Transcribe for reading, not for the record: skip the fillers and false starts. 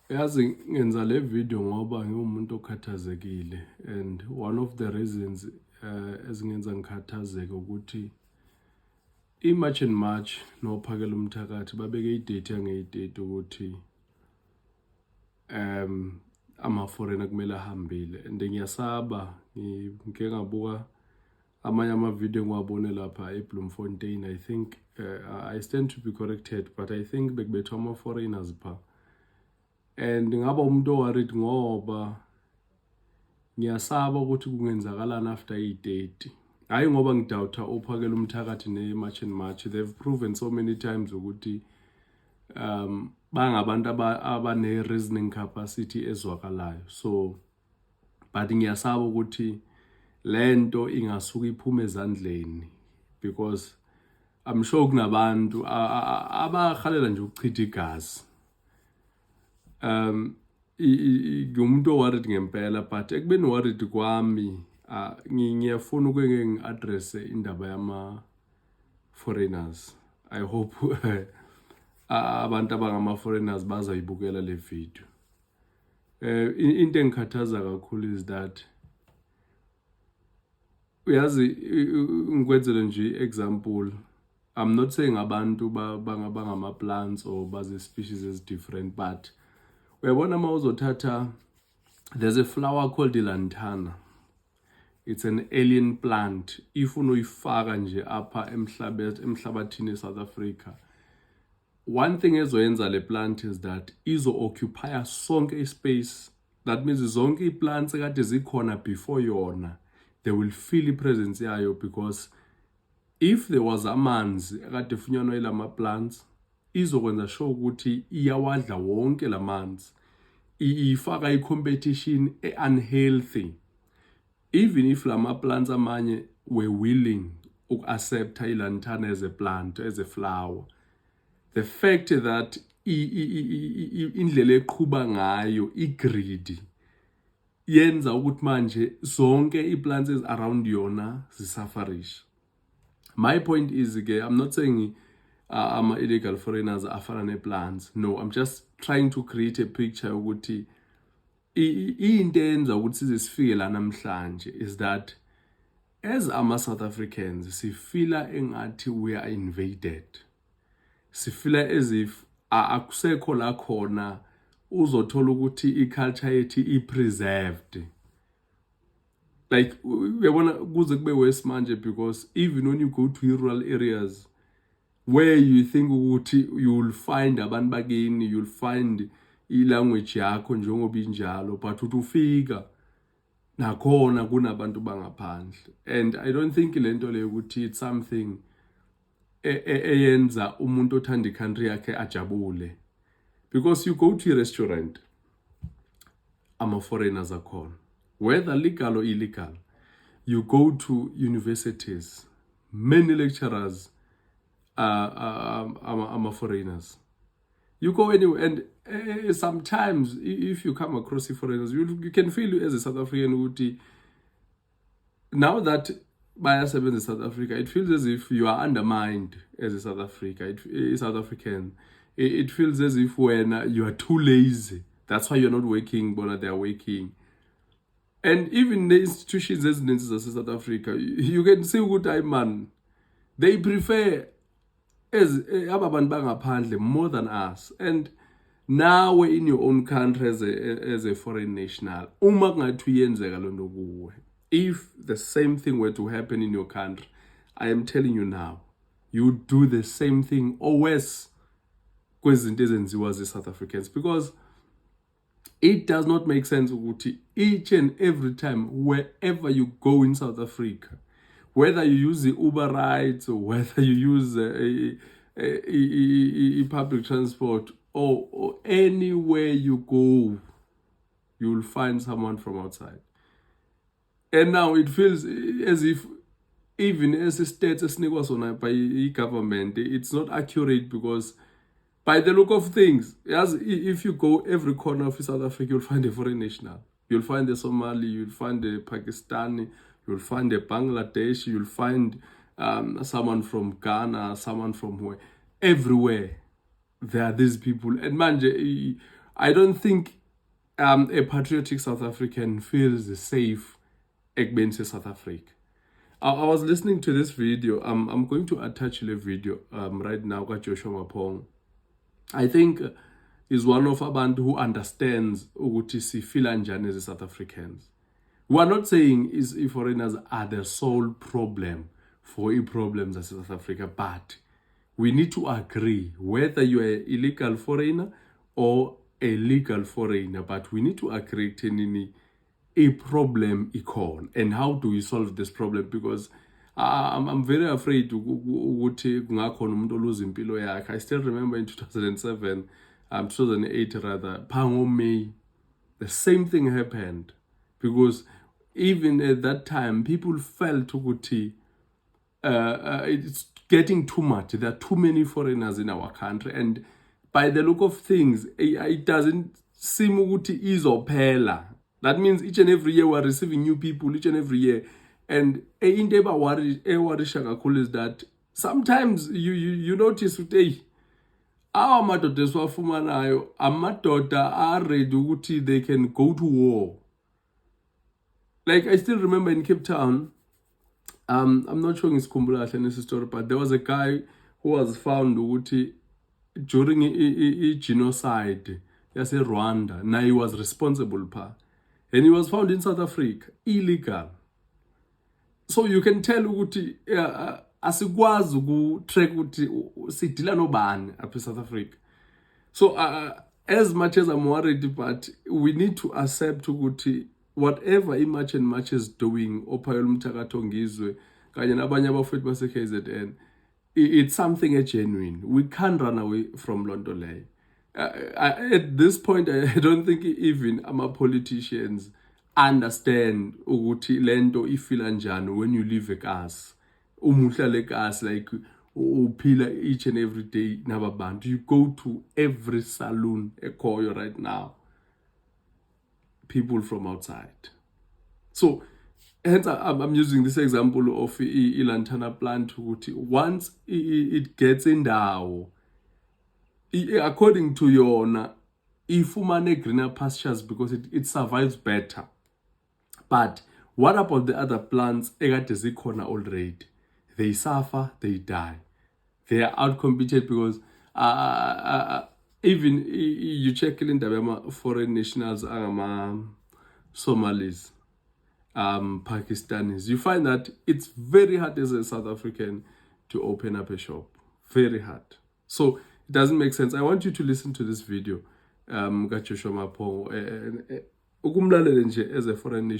Yazi ngenza le video ngoba ngiwumuntu okhathazekile, and one of the reasons ezingenza ngikhathazeke ukuthi i-March and March nophakela umthakathi babeke i-date yange-date ukuthi ama-foreigner kumele ahambile, and ngiyasaba ngike ngabuka amanye ama-video engiwabone lapha eBloemfontein. I think I stand to be corrected, but I think bekubethwa ama-foreigners pha, and ngaba umuntu oworried ngoba ngiyasaba ukuthi kungenzakalani after i-date. Hayi ngoba ngidoubt ophakela umthakathi ne-March and March. They've proven so many times ukuthi bangabantu abane-reasoning capacity ezwakalayo. So but ngiyasaba ukuthi lento ingasuka iphume ezandleni, because I'm sure kunabantu abahalela nje ukuchitha igazi. Ngumuntu oworried ngempela, but ekubeni worried kwami ngiyafuna ukuke ngi-address indaba yama-foreigners. I hope abantu abangama-foreigners bazayibukela le video. Into engikhathaza kakhulu is that uyazi ngikwenzele nje example. I'm not saying abantu bangama-plants or baze-species is different, but uyabona uma uzothatha, there's a flower called ilantana. It's an alien plant. If unoyifaka nje apha emhlabathini eSouth Africa, one thing ezoyenza le plant is that izo-occupy sonke ispace. That means zonke i-plants ekade zikhona before yona, they will feel i-presence yayo, because if there was amanzi ekade funyanwa ilama-plants, izokwenza sure ukuthi iyawadla wonke lamanzi, ifaka i-competition unhealthy. Even if lama-plants amanye were willing uku-accept ilantana as a plant, as a flower, the fact that indlela eqhuba ngayo i-greedy yenza ukuthi manje zonke i-plants around yona zisufferisha. My point is, I'm not saying illegal foreigners afana ne-plants. No, I'm just trying to create a picture ukuthi into eyenza ukuthi size sifike la namhlanje is that as ama-South Africans sifila engathi we are invaded. Sifila as if akusekho la khona uzothola ukuthi i-culture yethu i-preserved. Like uyabona kuze kube worse manje, because even when you go to rural areas where you think ukuthi you'll find abantu bakini, you'll find i-language yakho njengoba injalo, but uthi ufika nakhona kunabantu bangaphandle. And I don't think lento le ukuthi it's something eyenza umuntu othanda i-country yakhe ajabule, because you go to a restaurant, ama-foreigners akhona, whether legal or illegal. You go to universities, many lecturers are foreigners. You go anywhere, and sometimes if you come across the foreigners, you can feel as a South African, now that bayasebenza in South Africa, it feels as if you are undermined as a South African. It feels as if when you are too lazy, that's why you're not working, but they are working. And even the institutions as South Africa, you can see what I man, they prefer as ababantu bangaphandle more than us. And now we're in your own country as a foreign national. If the same thing were to happen in your country, I am telling you now, you would do the same thing or worse kwezinto ezenziwa South Africans, because it does not make sense ukuthi each and every time wherever you go in South Africa, whether you use the Uber rides or whether you use a public transport or anywhere you go, you will find someone from outside. And now it feels as if even as a state by government, it's not accurate, because by the look of things, if you go every corner of South Africa, you'll find a foreign national. You'll find a Somali, you'll find a Pakistani, you'll find a Bangladesh, you'll find someone from Ghana, someone from where. Everywhere there are these people. And manje, I don't think a patriotic South African feels safe ekubeni South Africa. I was listening to this video. I'm going to attach the video right now. Joshua Mapong. I think is one of abantu who understands ukuthi sifila njani as South Africans. We are not saying is foreigners are the sole problem for problems as South Africa, but we need to agree whether you are an illegal foreigner or a legal foreigner, but we need to agree to a problem icon and how do we solve this problem, because I'm very afraid ukuthi kungakhona umuntu oluza impilo yakhe. I still remember in 2007, 2008 rather, Pango May, the same thing happened, because even at that time people felt ukuthi it's getting too much. There are too many foreigners in our country, and by the look of things, it doesn't seem ukuthi izophela. That means each and every year we're receiving new people, each and every year. And into ewarisha kakhulu is that sometimes you notice ukuthi our madoda esiwafumanayo amadoda are ready ukuthi they can go to war. Like I still remember in Cape Town, I'm not sure ngisikhumbula kahle nesi story, but there was a guy who was found ukuthi during a genocide yase Rwanda, now he was responsible and he was found in South Africa illegal. So you can tell ukuthi asikwazi uku-track ukuthi sidila nobani apha South Africa. So as much as I'm worried, but we need to accept ukuthi whatever iMarch and March is doing, Ophayela Umthakato Ngizwe kanye nabanye abafowethu base KZN, it's something genuine. We can't run away from London leyo. At this point, I don't think even our politicians understand ukuthi lento ifila njani when you live ekas. Umuhlala ekas, like uphila each and every day nababantu. You go to every saloon ekhoyo right now. People from outside. So hence I'm using this example of iLantana plant ukuthi once it gets indawo, according to yona, ifumane greener pastures because it survives better. But what about the other plants ekade zikhona already? They suffer, they die. They are outcompeted because even you check in foreign nationals, Somalis, Pakistanis, you find that it's very hard as a South African to open up a shop. Very hard. So it doesn't make sense. I want you to listen to this video. Joshua Mapong, ukumlalela nje as a foreign nation.